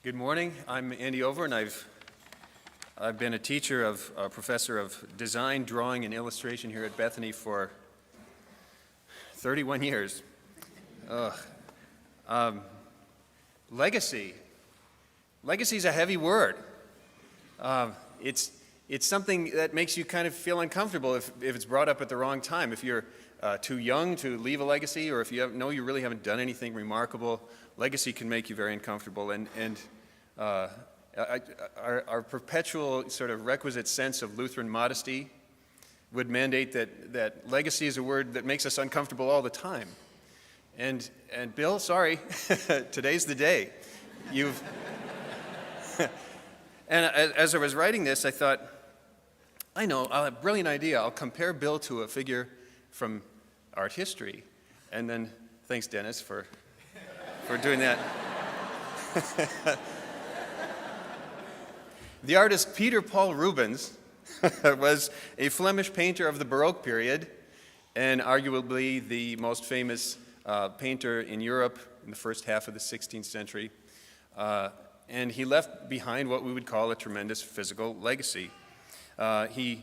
Good morning. I'm Andy Overn. I've been a teacher professor of design, drawing, and illustration here at Bethany for 31 years. Legacy. Legacy is a heavy word. It's something that makes you kind of feel uncomfortable if it's brought up at the wrong time. If you're too young to leave a legacy, or if you know you really haven't done anything remarkable, legacy can make you very uncomfortable. Our perpetual sort of requisite sense of Lutheran modesty would mandate that legacy is a word that makes us uncomfortable all the time. And Bill, sorry, today's the day. And as I was writing this, I thought, I know, I'll have a brilliant idea. I'll compare Bill to a figure from art history. And then, thanks, Dennis, for doing that. The artist Peter Paul Rubens was a Flemish painter of the Baroque period and arguably the most famous painter in Europe in the first half of the 16th century. And he left behind what we would call a tremendous physical legacy. In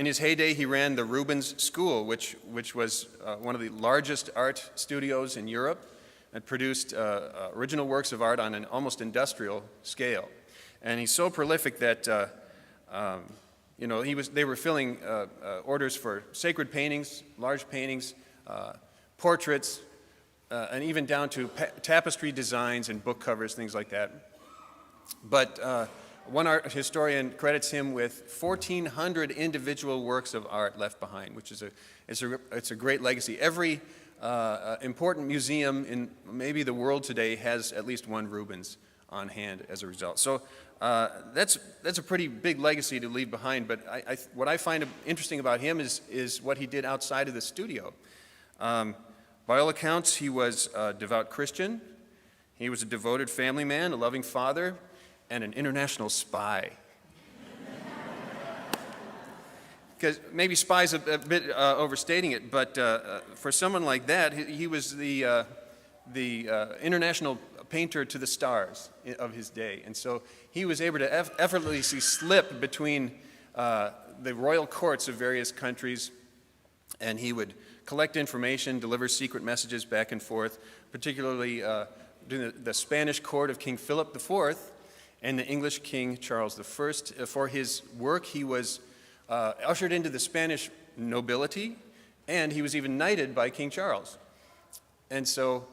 his heyday, he ran the Rubens School, which was one of the largest art studios in Europe, and produced original works of art on an almost industrial scale. And he's so prolific that they were filling orders for sacred paintings, large paintings, portraits, and even down to tapestry designs and book covers, things like that. But one art historian credits him with 1,400 individual works of art left behind, which is it's a great legacy. Every important museum in maybe the world today has at least one Rubens on hand as a result. So that's a pretty big legacy to leave behind. But what I find interesting about him is what he did outside of the studio. By all accounts, he was a devout Christian. He was a devoted family man, a loving father, and an international spy. Because maybe spy's a bit overstating it, but for someone like that, he was the international painter to the stars of his day. And so he was able to effortlessly slip between the royal courts of various countries, and he would collect information, deliver secret messages back and forth, particularly during the Spanish court of King Philip IV and the English King Charles I. For his work, he was ushered into the Spanish nobility, and he was even knighted by King Charles. And so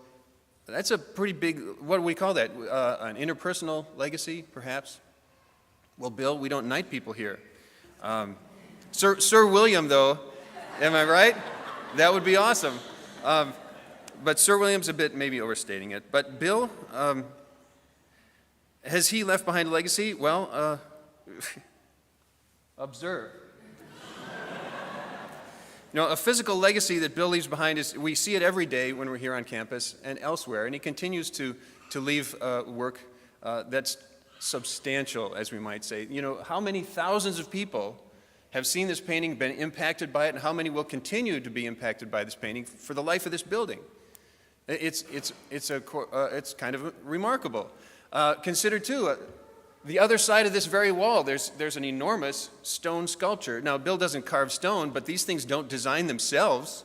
that's a pretty big, what do we call that? An interpersonal legacy, perhaps? Well, Bill, we don't knight people here. Sir William, though, am I right? That would be awesome. But Sir William's a bit maybe overstating it. But Bill, has he left behind a legacy? Well, observe. A physical legacy that Bill leaves behind we see it every day when we're here on campus and elsewhere, and he continues to leave work that's substantial, as we might say. How many thousands of people have seen this painting, been impacted by it, and how many will continue to be impacted by this painting for the life of this building? It's kind of remarkable. Consider, too, the other side of this very wall, there's an enormous stone sculpture. Now, Bill doesn't carve stone, but these things don't design themselves,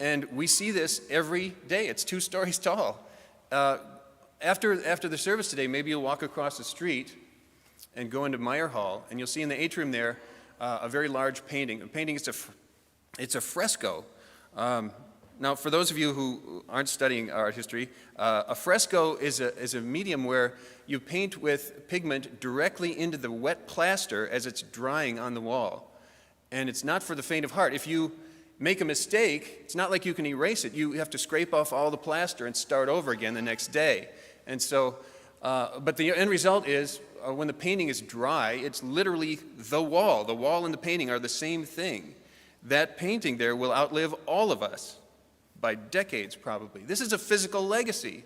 and we see this every day. It's 2 stories tall. After the service today, maybe you'll walk across the street and go into Meyer Hall, and you'll see in the atrium there a very large painting. The painting it's a fresco. Now, for those of you who aren't studying art history, a fresco is a medium where you paint with pigment directly into the wet plaster as it's drying on the wall. And it's not for the faint of heart. If you make a mistake, it's not like you can erase it. You have to scrape off all the plaster and start over again the next day. And so, but the end result is, when the painting is dry, it's literally the wall. The wall and the painting are the same thing. That painting there will outlive all of us by decades, probably. This is a physical legacy.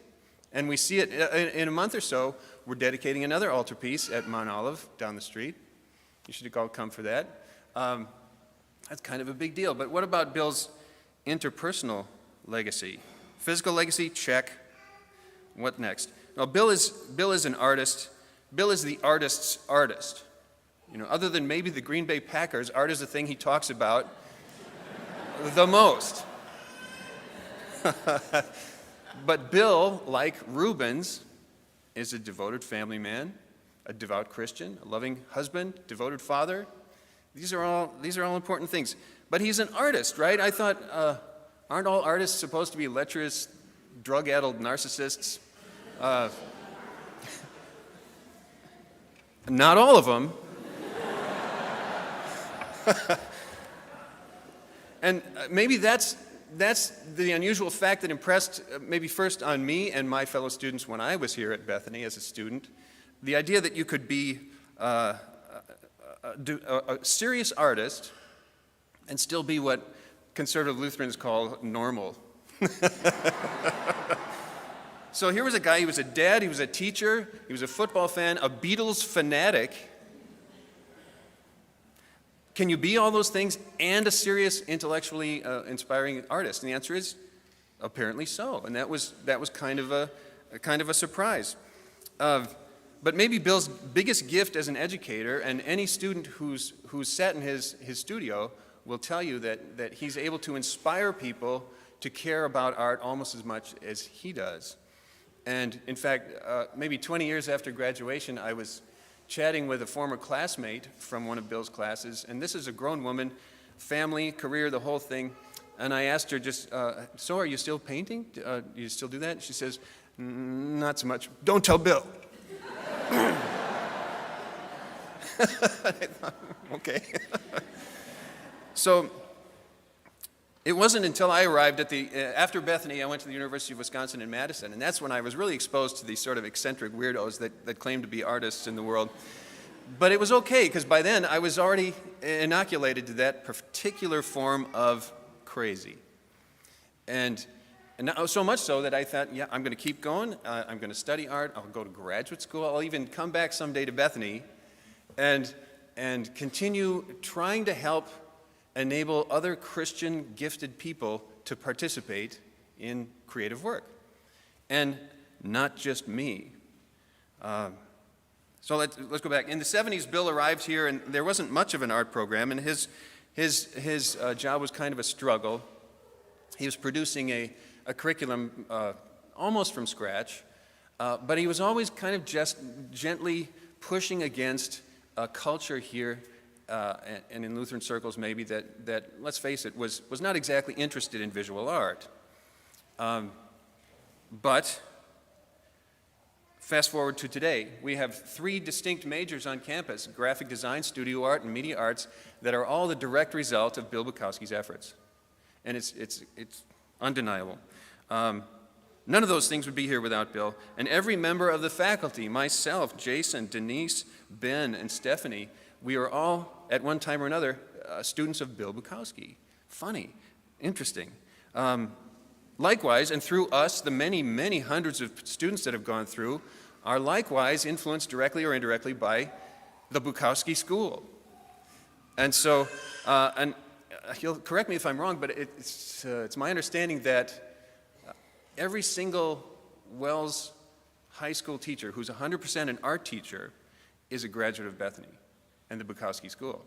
And we see it in a month or so. We're dedicating another altarpiece at Mount Olive down the street. You should all come for that. That's kind of a big deal. But what about Bill's interpersonal legacy? Physical legacy, check. What next? Well, Bill is an artist. Bill is the artist's artist. Other than maybe the Green Bay Packers, art is the thing he talks about the most. But Bill, like Rubens, is a devoted family man, a devout Christian, a loving husband, devoted father. These are all important things. But he's an artist, right? I thought, aren't all artists supposed to be lecherous, drug-addled narcissists? Not all of them. And maybe that's the unusual fact that impressed maybe first on me and my fellow students when I was here at Bethany as a student. The idea that you could be a serious artist and still be what conservative Lutherans call normal. So here was a guy, he was a dad, he was a teacher, he was a football fan, a Beatles fanatic. Can you be all those things and a serious, intellectually inspiring artist? And the answer is apparently so. And that was kind of a surprise. But maybe Bill's biggest gift as an educator, and any student who's sat in his studio will tell you that he's able to inspire people to care about art almost as much as he does. And in fact, maybe 20 years after graduation, I was chatting with a former classmate from one of Bill's classes, and this is a grown woman, family, career, the whole thing. And I asked her just, so are you still painting? Do you still do that? And she says, not so much. Don't tell Bill. I thought, okay. So it wasn't until I arrived after Bethany, I went to the University of Wisconsin in Madison, and that's when I was really exposed to these sort of eccentric weirdos that claim to be artists in the world. But it was okay, because by then I was already inoculated to that particular form of crazy. And so much so that I thought, yeah, I'm going to keep going, I'm going to study art, I'll go to graduate school, I'll even come back someday to Bethany and continue trying to help enable other Christian gifted people to participate in creative work. And not just me. So let's go back. In the 70s, Bill arrived here, and there wasn't much of an art program, and his job was kind of a struggle. He was producing a curriculum almost from scratch, but he was always kind of just gently pushing against a culture here and in Lutheran circles maybe that, let's face it, was not exactly interested in visual art. But fast forward to today, we have 3 distinct majors on campus, graphic design, studio art, and media arts, that are all the direct result of Bill Bukowski's efforts. And it's undeniable. None of those things would be here without Bill. And every member of the faculty, myself, Jason, Denise, Ben, and Stephanie, we are all, at one time or another, students of Bill Bukowski. Funny, interesting. Likewise, and through us, the many, many hundreds of students that have gone through are likewise influenced directly or indirectly by the Bukowski School. And so, and he'll correct me if I'm wrong, but it's my understanding that every single Wells High School teacher who's 100% an art teacher is a graduate of Bethany and the Bukowski School.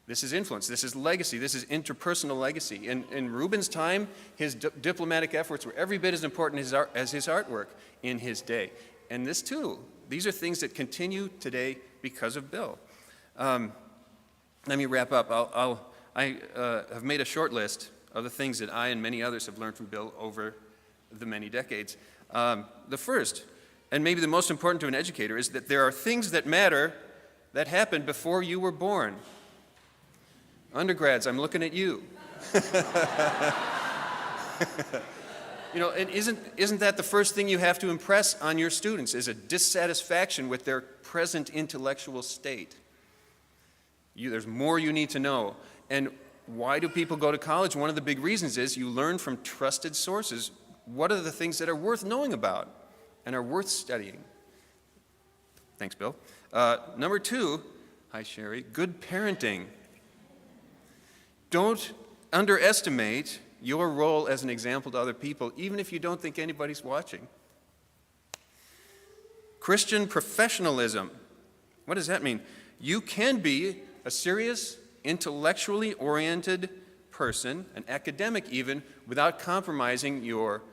This is influence, this is legacy, this is interpersonal legacy. In Rubens' time, his diplomatic efforts were every bit as important as his artwork in his day. And this too, these are things that continue today because of Bill. Let me wrap up. I have made a short list of the things that I and many others have learned from Bill over the many decades. The first, and maybe the most important to an educator, is that there are things that matter that happened before you were born. Undergrads, I'm looking at you. And isn't that the first thing you have to impress on your students, is a dissatisfaction with their present intellectual state? There's more you need to know. And why do people go to college? One of the big reasons is you learn from trusted sources what are the things that are worth knowing about and are worth studying. Thanks, Bill. Number 2, hi Sherry, good parenting. Don't underestimate your role as an example to other people, even if you don't think anybody's watching. Christian professionalism. What does that mean? You can be a serious, intellectually oriented person, an academic even, without compromising your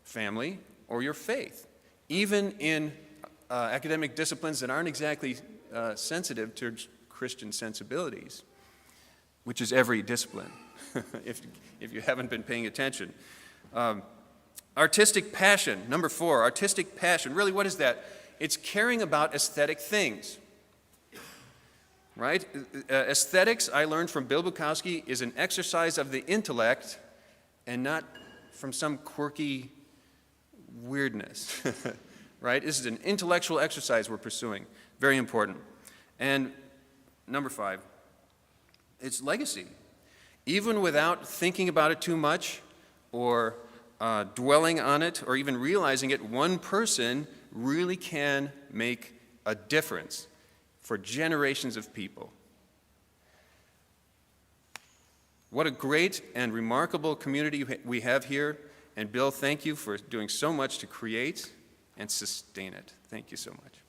family or your faith, even in academic disciplines that aren't exactly sensitive to Christian sensibilities, which is every discipline, if you haven't been paying attention. Artistic passion, number 4, artistic passion. Really, what is that? It's caring about aesthetic things, right? Aesthetics, I learned from Bill Bukowski, is an exercise of the intellect and not from some quirky weirdness, right? This is an intellectual exercise we're pursuing. Very important. And number 5, it's legacy. Even without thinking about it too much or dwelling on it or even realizing it, one person really can make a difference for generations of people. What a great and remarkable community we have here. And Bill, thank you for doing so much to create and sustain it. Thank you so much.